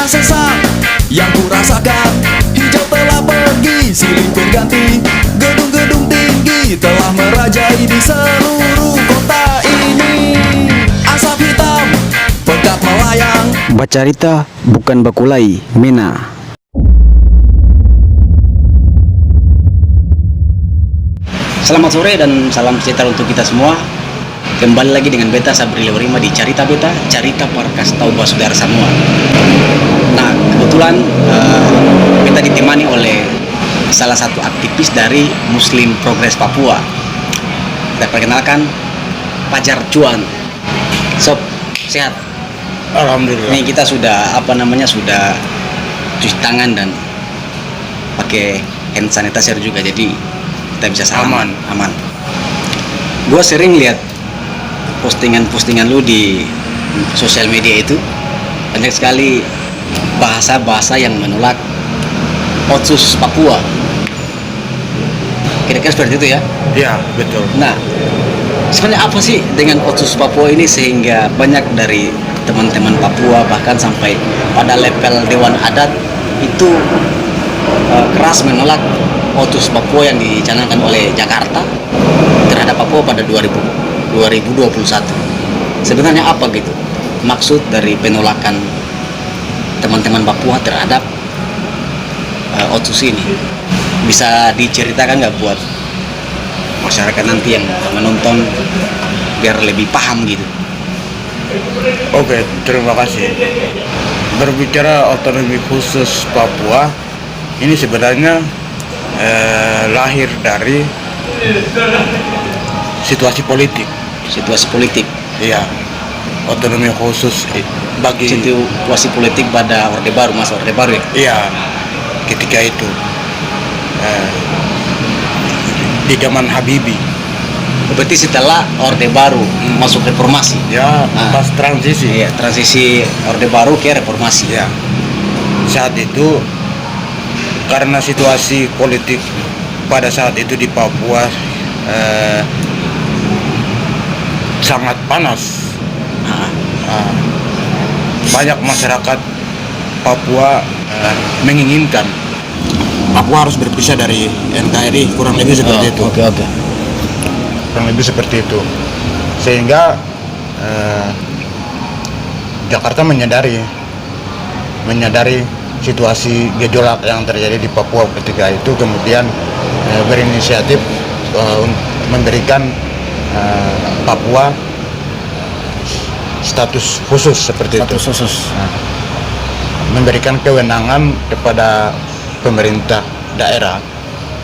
panas sesak yang ku rasakan. Hijau telah pergi, silih berganti, gedung-gedung tinggi telah merajai di seluruh kota ini. Asap hitam pekat melayang. Bacarita bukan bakulai, Mena. Selamat sore dan salam sejahtera untuk kita semua. Kembali lagi dengan beta Sabri Lewarima di Carita Beta, Carita Parkas Tauba Saudara semua. Nah, kebetulan beta ditemani oleh salah satu aktivis dari Muslim Progress Papua. Kita perkenalkan Pajar Cuan. Sob, sehat? Alhamdulillah. Nih kita sudah sudah cuci tangan dan pakai hand sanitizer juga, jadi kita bisa salaman aman. Gue sering lihat postingan lu di sosial media itu, banyak sekali bahasa-bahasa yang menolak Otsus Papua. Kira-kira seperti itu ya? Ya, betul. Nah, sebenarnya apa sih dengan Otsus Papua ini sehingga banyak dari teman-teman Papua bahkan sampai pada level Dewan Adat itu keras menolak Otsus Papua yang dicanangkan oleh Jakarta terhadap Papua pada 2021. Sebenarnya apa gitu maksud dari penolakan teman-teman Papua terhadap Otsus ini? Bisa diceritakan nggak buat masyarakat nanti yang menonton biar lebih paham gitu? Oke, terima kasih. Berbicara otonomi khusus Papua, ini sebenarnya lahir dari situasi politik. Situasi politik. Iya, otonomi khusus bagi. Situasi politik pada Orde Baru, masa Orde Baru ya? Iya, ketika itu di zaman Habibie. Berarti setelah Orde Baru masuk reformasi. Ya, pas transisi. Iya, transisi Orde Baru ke reformasi. Ya, saat itu karena situasi politik pada saat itu di Papua sangat panas. Banyak masyarakat Papua menginginkan Papua harus berpisah dari NKRI, kurang lebih seperti itu. Oke. Kurang lebih seperti itu, sehingga Jakarta menyadari situasi gejolak yang terjadi di Papua ketika itu, kemudian berinisiatif memberikan Papua status khusus seperti itu. Memberikan kewenangan kepada pemerintah daerah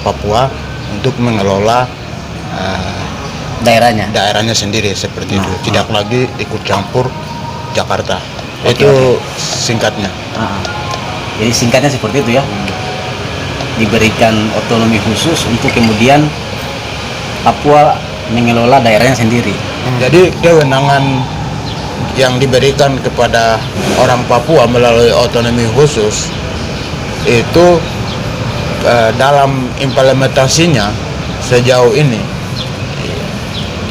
Papua untuk mengelola daerahnya sendiri seperti itu, tidak lagi ikut campur Jakarta. Itu singkatnya. Jadi singkatnya seperti itu ya. Diberikan otonomi khusus untuk kemudian Papua mengelola daerahnya sendiri. Jadi kewenangan yang diberikan kepada orang Papua melalui otonomi khusus itu dalam implementasinya sejauh ini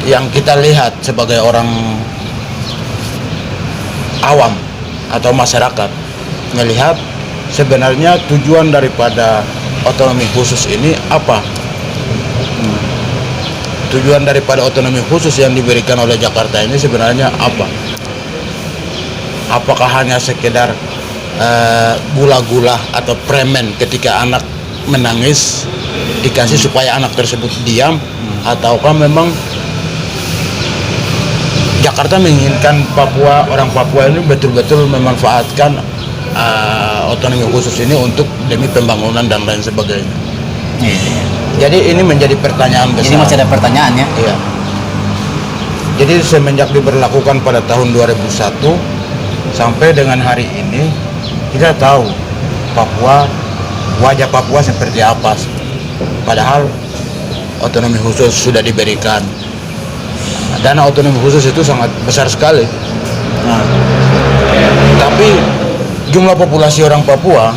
yang kita lihat sebagai orang awam atau masyarakat melihat sebenarnya tujuan daripada otonomi khusus ini apa? Tujuan daripada otonomi khusus yang diberikan oleh Jakarta ini sebenarnya apa? Apakah hanya sekedar gula-gula atau premen ketika anak menangis dikasih supaya anak tersebut diam, ataukah memang Jakarta menginginkan orang Papua ini betul-betul memanfaatkan otonomi khusus ini untuk demi pembangunan dan lain sebagainya. Jadi ini menjadi pertanyaan besar. Jadi masih ada pertanyaannya. Iya. Jadi semenjak diberlakukan pada tahun 2001 sampai dengan hari ini, kita tahu wajah Papua seperti apa. Padahal otonomi khusus sudah diberikan. Dana otonomi khusus itu sangat besar sekali. Tapi jumlah populasi orang Papua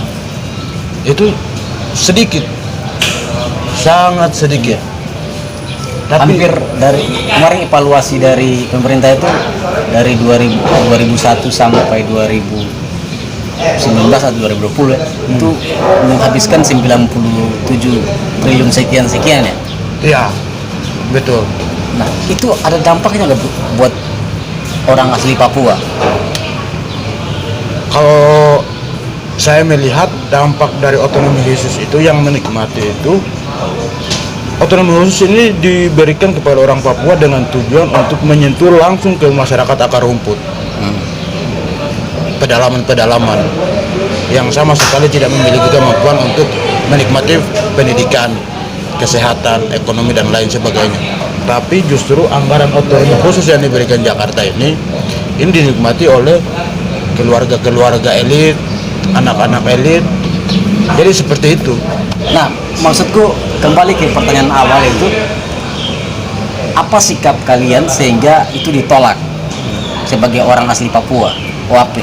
itu sedikit, sangat sedikit. Tapi Hampir dari kemarin evaluasi dari pemerintah itu dari 2001 sampai 2021 2019 atau 2020 ya, itu menghabiskan 97 triliun sekian ya. Iya, betul. Nah, itu ada dampaknya nggak buat orang asli Papua? Kalau saya melihat dampak dari otonomi khusus itu yang menikmati itu, otonomi khusus ini diberikan kepada orang Papua dengan tujuan untuk menyentuh langsung ke masyarakat akar rumput. Pedalaman-pedalaman yang sama sekali tidak memiliki kemampuan untuk menikmati pendidikan, kesehatan, ekonomi dan lain sebagainya. Tapi justru anggaran otonomi khusus yang diberikan Jakarta ini dinikmati oleh keluarga-keluarga elit, anak-anak elit. Jadi seperti itu. Nah, maksudku kembali ke pertanyaan awal itu, apa sikap kalian sehingga itu ditolak sebagai orang asli Papua, OAP?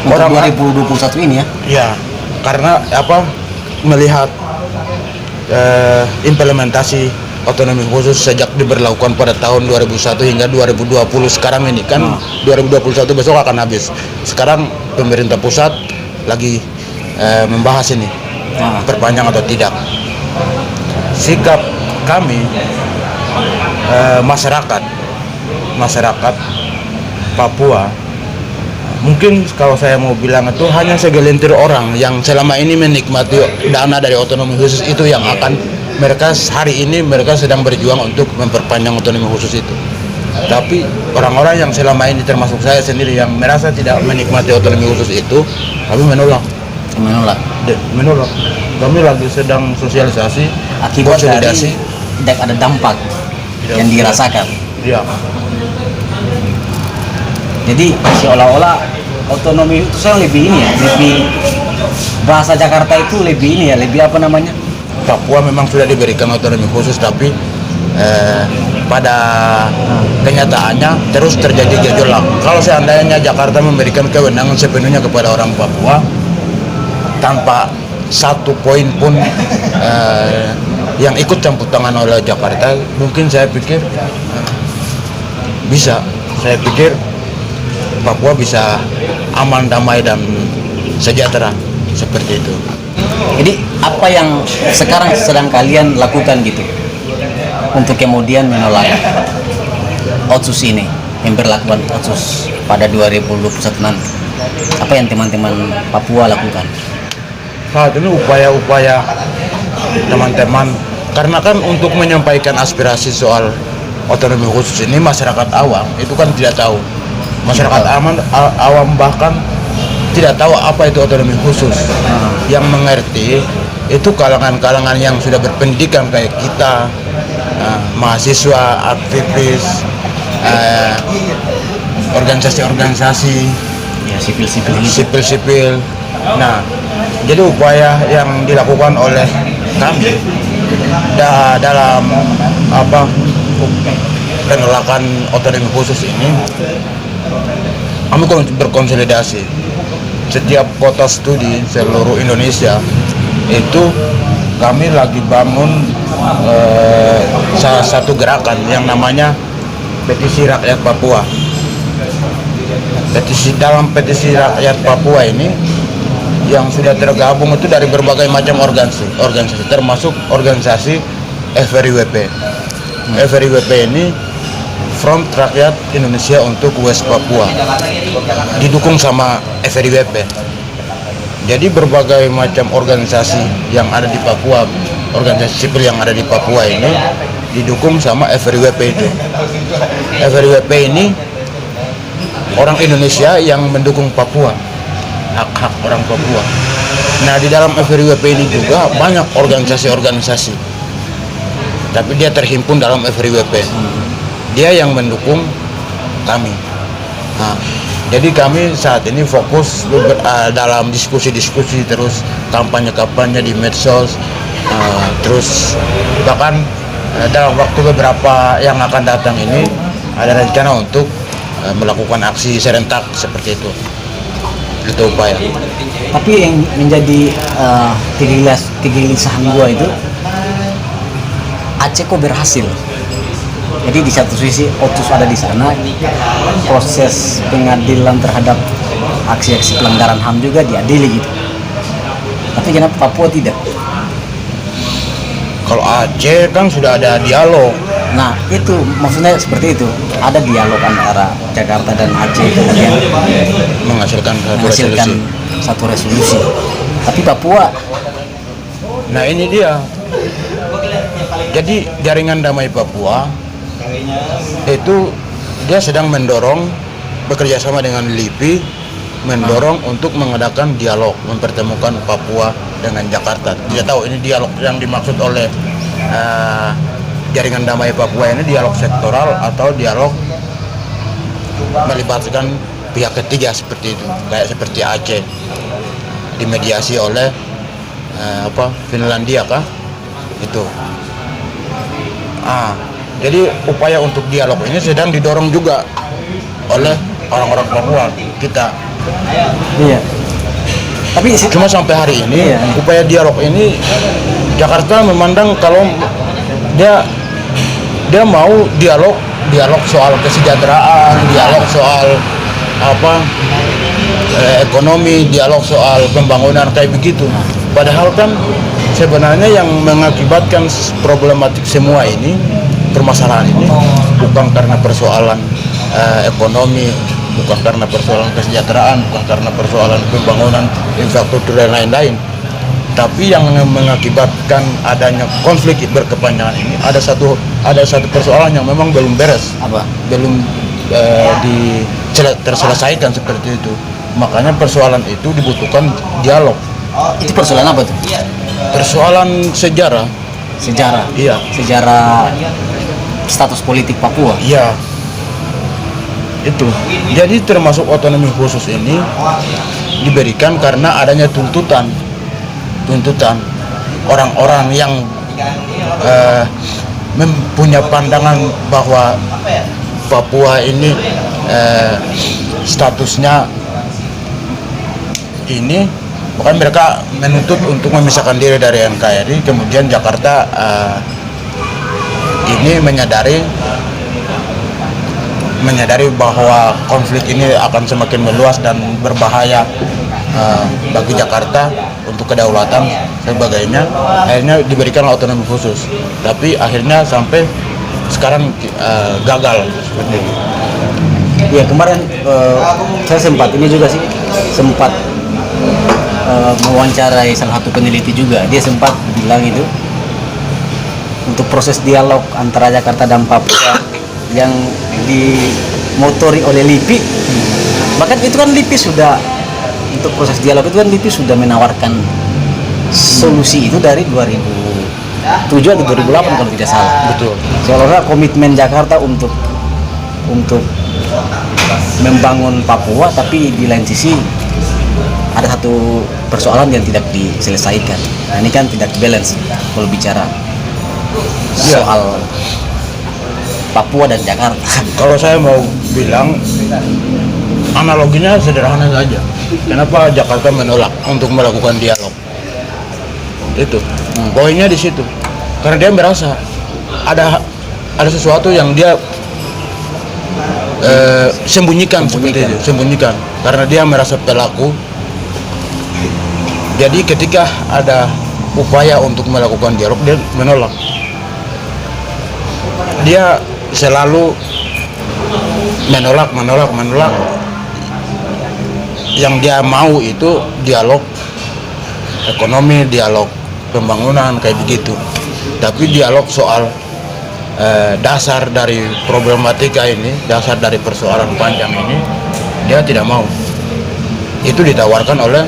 Untuk Orang 2021 ini ya? Ya, karena melihat implementasi otonomi khusus sejak diberlakukan pada tahun 2001 hingga 2020 sekarang ini kan 2021 besok akan habis. Sekarang pemerintah pusat lagi membahas ini perpanjang atau tidak. Sikap kami masyarakat Papua, mungkin kalau saya mau bilang itu hanya segelintir orang yang selama ini menikmati dana dari otonomi khusus itu yang akan hari ini mereka sedang berjuang untuk memperpanjang otonomi khusus itu. Tapi orang-orang yang selama ini termasuk saya sendiri yang merasa tidak menikmati otonomi khusus itu, kami menolak. Kami lagi sedang sosialisasi, Akibat dari konsolidasi. tidak ada dampak yang dirasakan. Iya. Jadi seolah-olah otonomi itu saya lebih ini ya, lebih bahasa Jakarta itu lebih ini ya, lebih apa namanya? Papua memang sudah diberikan otonomi khusus, tapi pada kenyataannya terus terjadi gejolak. Kalau seandainya Jakarta memberikan kewenangan sepenuhnya kepada orang Papua tanpa satu poin pun yang ikut campur tangan oleh Jakarta, mungkin saya pikir bisa. Saya pikir Papua bisa aman, damai, dan sejahtera seperti itu. Jadi apa yang sekarang sedang kalian lakukan gitu untuk kemudian menolak Otsus ini, yang berlakuan Otsus pada 2021 nanti? Apa yang teman-teman Papua lakukan? Saat ini upaya-upaya teman-teman, karena kan untuk menyampaikan aspirasi soal otonomi khusus ini masyarakat awam itu kan tidak tahu. Masyarakat awam bahkan tidak tahu apa itu otonomi khusus. Yang mengerti itu kalangan-kalangan yang sudah berpendidikan kayak kita, mahasiswa, aktivis, organisasi-organisasi, Ya, sipil-sipil gitu. sipil-sipil. Nah, jadi upaya yang dilakukan oleh kami dalam penolakan otonomi khusus ini, kami berkonsolidasi. Setiap kota studi seluruh Indonesia itu kami lagi bangun salah satu gerakan yang namanya Petisi Rakyat Papua. Dalam petisi rakyat Papua ini yang sudah tergabung itu dari berbagai macam organisasi termasuk organisasi FRIWP. FRIWP ini Front Rakyat Indonesia untuk West Papua, didukung sama FRIWP. Jadi berbagai macam organisasi yang ada di Papua, organisasi sipil yang ada di Papua ini didukung sama FRIWP itu. FRIWP ini orang Indonesia yang mendukung Papua, hak-hak orang Papua. Nah, di dalam FRIWP ini juga banyak organisasi-organisasi, tapi dia terhimpun dalam FRIWP. Dia yang mendukung kami. Nah, jadi kami saat ini fokus dalam diskusi-diskusi, terus kampanye-kampanye di medsos, terus bahkan dalam waktu beberapa yang akan datang ini ada rencana untuk melakukan aksi serentak seperti itu. Itu upaya. Tapi yang menjadi kegelisahan gua itu, Aceh kok berhasil. Jadi di satu sisi Otsus ada di sana, proses pengadilan terhadap aksi-aksi pelanggaran HAM juga diadili gitu. Tapi kenapa Papua tidak? Kalau Aceh kan sudah ada dialog. Nah itu maksudnya seperti itu, ada dialog antara Jakarta dan Aceh kemudian Menghasilkan menghasilkan satu resolusi. Tapi Papua, Nah ini dia. Jadi jaringan damai Papua itu dia sedang mendorong bekerja sama dengan LIPI, mendorong untuk mengadakan dialog, mempertemukan Papua dengan Jakarta. Tidak tahu ini dialog yang dimaksud oleh jaringan damai Papua ini dialog sektoral atau dialog melibatkan pihak ketiga seperti itu, kayak seperti Aceh dimediasi oleh Finlandia kah itu. Jadi upaya untuk dialog ini sedang didorong juga oleh orang-orang Papua kita. iya. Tapi Cuma sampai hari ini Iya. upaya dialog ini Jakarta memandang kalau dia mau dialog soal kesejahteraan, dialog soal ekonomi, dialog soal pembangunan kayak begitu. Padahal kan sebenarnya yang mengakibatkan problematik semua ini, permasalahan ini bukan karena persoalan ekonomi, bukan karena persoalan kesejahteraan, bukan karena persoalan pembangunan infrastruktur dan lain-lain. Tapi yang mengakibatkan adanya konflik berkepanjangan ini ada satu persoalan yang memang belum beres, apa? belum terselesaikan seperti itu. Makanya persoalan itu dibutuhkan dialog. Itu persoalan apa tuh? Persoalan sejarah. Sejarah. Iya. Sejarah status politik Papua. Iya. Itu. Jadi termasuk otonomi khusus ini diberikan karena adanya tuntutan orang-orang yang mempunyai pandangan bahwa Papua ini statusnya ini, bahkan mereka menuntut untuk memisahkan diri dari NKRI. Kemudian Jakarta ini menyadari bahwa konflik ini akan semakin meluas dan berbahaya bagi Jakarta untuk kedaulatan sebagainya. Akhirnya diberikan otonomi khusus, tapi akhirnya sampai sekarang gagal seperti itu. Ya kemarin saya sempat mewawancarai salah satu peneliti juga. Dia sempat bilang itu untuk proses dialog antara Jakarta dan Papua yang dimotori oleh LIPI, bahkan itu kan LIPI sudah, untuk proses dialog itu kan LIPI sudah menawarkan solusi itu dari 2007 atau 2008 kalau tidak salah. Betul. Seolah-olah komitmen Jakarta untuk membangun Papua, tapi di lain sisi ada satu persoalan yang tidak diselesaikan. Nah, ini kan tidak balance kalau bicara soal Papua dan Jakarta. Kalau saya mau bilang analoginya sederhana saja. Kenapa Jakarta menolak untuk melakukan dialog? Itu poinnya di situ. Karena dia merasa ada sesuatu yang dia sembunyikan seperti itu, sembunyikan. Karena dia merasa pelaku. Jadi ketika ada upaya untuk melakukan dialog, dia menolak. Dia selalu menolak. Yang dia mau itu dialog ekonomi, dialog pembangunan kayak begitu. Tapi dialog soal dasar dari problematika ini, dasar dari persoalan panjang ini, dia tidak mau. Itu ditawarkan oleh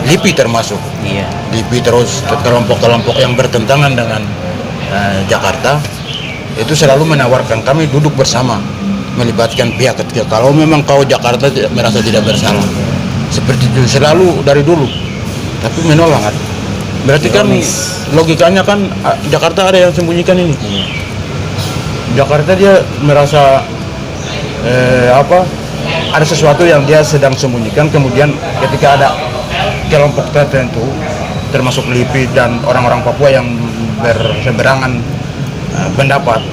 LIPI termasuk. Iya. LIPI terus kelompok-kelompok yang bertentangan dengan Jakarta itu selalu menawarkan kami duduk bersama, melibatkan pihak ketiga. Kalau memang kau Jakarta merasa tidak bersalah, seperti itu selalu dari dulu. Tapi menolak. Berarti kan logikanya kan Jakarta ada yang sembunyikan ini. Jakarta dia merasa ada sesuatu yang dia sedang sembunyikan. Kemudian ketika ada kelompok tertentu termasuk LIPI dan orang-orang Papua yang berseberangan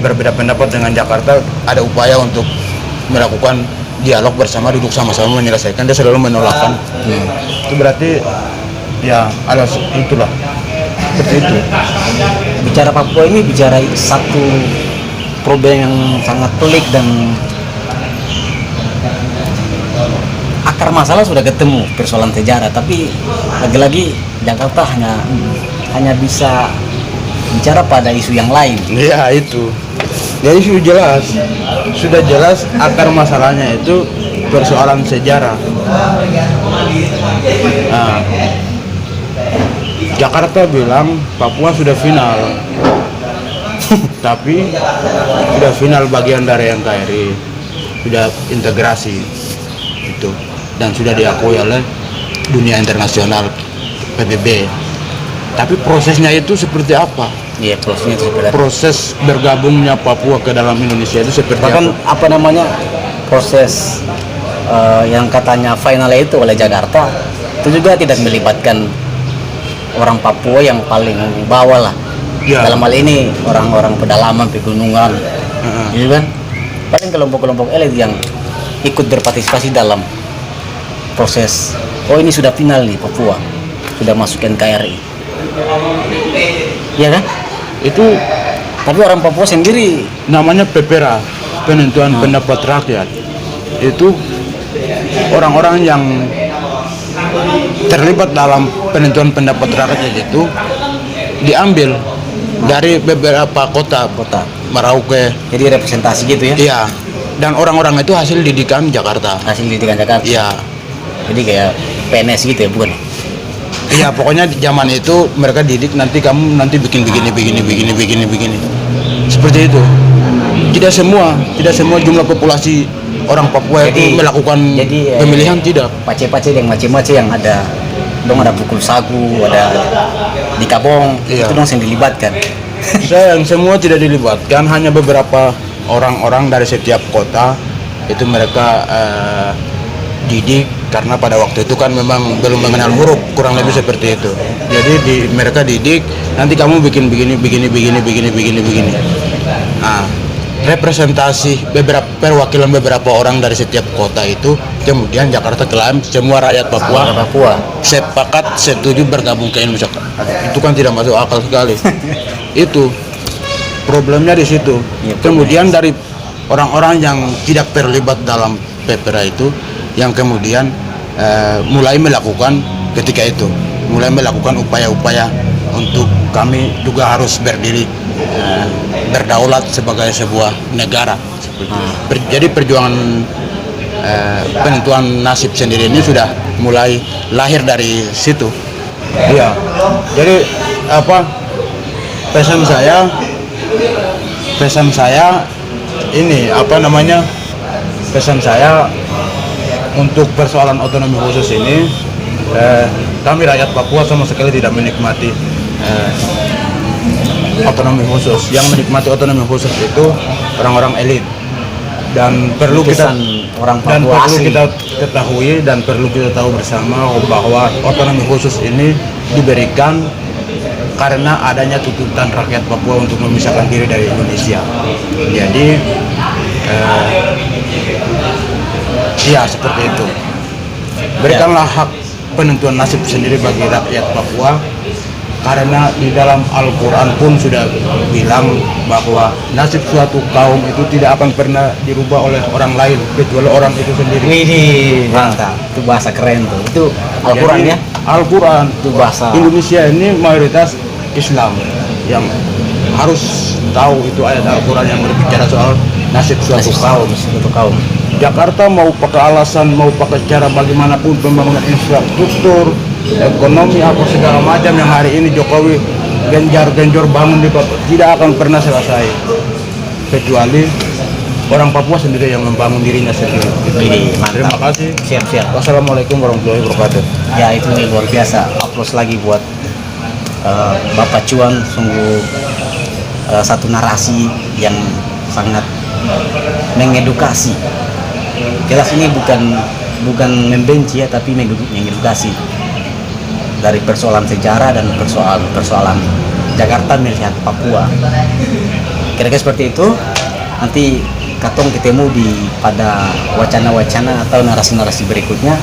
berbeda pendapat dengan Jakarta, ada upaya untuk melakukan dialog bersama, duduk sama-sama menyelesaikan, dia selalu menolakkan. Itu berarti ya ada itulah seperti itu. Bicara Papua ini bicara satu problem yang sangat pelik dan akar masalah sudah ketemu, persoalan sejarah, tapi lagi-lagi Jakarta hanya bisa bicara pada isu yang lain. Ya itu. Jadi sudah jelas akar masalahnya itu persoalan sejarah. Nah, Jakarta bilang Papua sudah final, tapi sudah final bagian dari NKRI, sudah integrasi itu, dan sudah diakui oleh dunia internasional PBB. Tapi prosesnya itu seperti apa? Iya, prosesnya itu seperti apa? Proses bergabungnya Papua ke dalam Indonesia itu seperti Bahkan apa? proses yang katanya final itu oleh Jakarta itu juga tidak melibatkan orang Papua yang paling bawah lah. Ya. Dalam hal ini orang-orang pedalaman, pegunungan, gitu kan? Paling kelompok-kelompok elit yang ikut berpartisipasi dalam proses. Oh, ini sudah final nih Papua, sudah masuk NKRI. Iya kan? Itu Tapi orang Papua sendiri namanya PPRA, penentuan pendapat rakyat. Itu orang-orang yang terlibat dalam penentuan pendapat rakyat itu diambil dari beberapa kota Merauke. jadi representasi gitu ya? Iya. Dan orang-orang itu hasil didikan Jakarta. Hasil didikan Jakarta. Iya. Jadi kayak PNS gitu ya, bukan? Iya, pokoknya di zaman itu mereka didik, nanti kamu nanti bikin begini. Seperti itu. Tidak semua jumlah populasi orang Papua itu melakukan pemilihan, tidak. Pace-pace yang macam-macam yang ada dong, ada pukul sagu, ada di Kabong, Iya. itu dong yang dilibatkan. Sayang, semua tidak dilibatkan, hanya beberapa orang-orang dari setiap kota itu mereka didik, karena pada waktu itu kan memang belum mengenal huruf, kurang lebih seperti itu. Jadi mereka didik, nanti kamu bikin begini. Nah, representasi perwakilan beberapa orang dari setiap kota itu kemudian Jakarta klaim semua rakyat Papua sepakat setuju bergabung ke Indonesia. Itu kan tidak masuk akal sekali. Itu problemnya di situ. Kemudian dari orang-orang yang tidak terlibat dalam PPRA itu yang kemudian mulai melakukan upaya-upaya untuk kami juga harus berdiri berdaulat sebagai sebuah negara. Jadi perjuangan penentuan nasib sendiri ini sudah mulai lahir dari situ. Iya. Jadi pesan saya ini pesan saya untuk persoalan otonomi khusus ini, kami rakyat Papua sama sekali tidak menikmati otonomi khusus. Yang menikmati otonomi khusus itu orang-orang elit, dan perlu kita ketahui dan perlu kita tahu bersama bahwa otonomi khusus ini diberikan karena adanya tuntutan rakyat Papua untuk memisahkan diri dari Indonesia. Jadi ya seperti itu. Berikanlah hak penentuan nasib sendiri bagi rakyat Papua, karena di dalam Al-Quran pun sudah bilang bahwa nasib suatu kaum itu tidak akan pernah dirubah oleh orang lain kecuali orang itu sendiri. Widih, mantap. Itu bahasa keren tuh. Itu Al-Quran ya? Al-Quran. Itu bahasa. Indonesia ini mayoritas Islam, yang harus tahu itu ayat Al-Quran yang berbicara soal nasib suatu kaum. Jakarta mau pakai alasan, mau pakai cara bagaimanapun pembangunan infrastruktur, ekonomi, apa segala macam yang hari ini Jokowi genjar-genjor bangun di Papua tidak akan pernah selesai kecuali orang Papua sendiri yang membangun dirinya sendiri. Terima kasih. Siap. Wassalamualaikum warahmatullahi wabarakatuh. Ya, itu luar biasa. Aplaus lagi buat Bapak Cuan, sungguh satu narasi yang sangat mengedukasi. Jelas ini bukan membenci ya, tapi mengedukasi dari persoalan sejarah dan persoalan Jakarta melihat Papua. Kira-kira seperti itu. Nanti katong ketemu pada wacana-wacana atau narasi-narasi berikutnya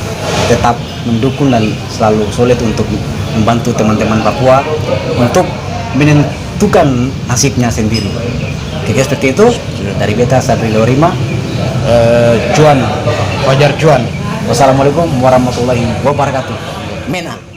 tetap mendukung dan selalu solid untuk membantu teman-teman Papua untuk menentukan nasibnya sendiri. Oke, seperti itu dari beta Sadrilo Rima, Cuan, Fajar Cuan. wassalamualaikum warahmatullahi wabarakatuh. Mena.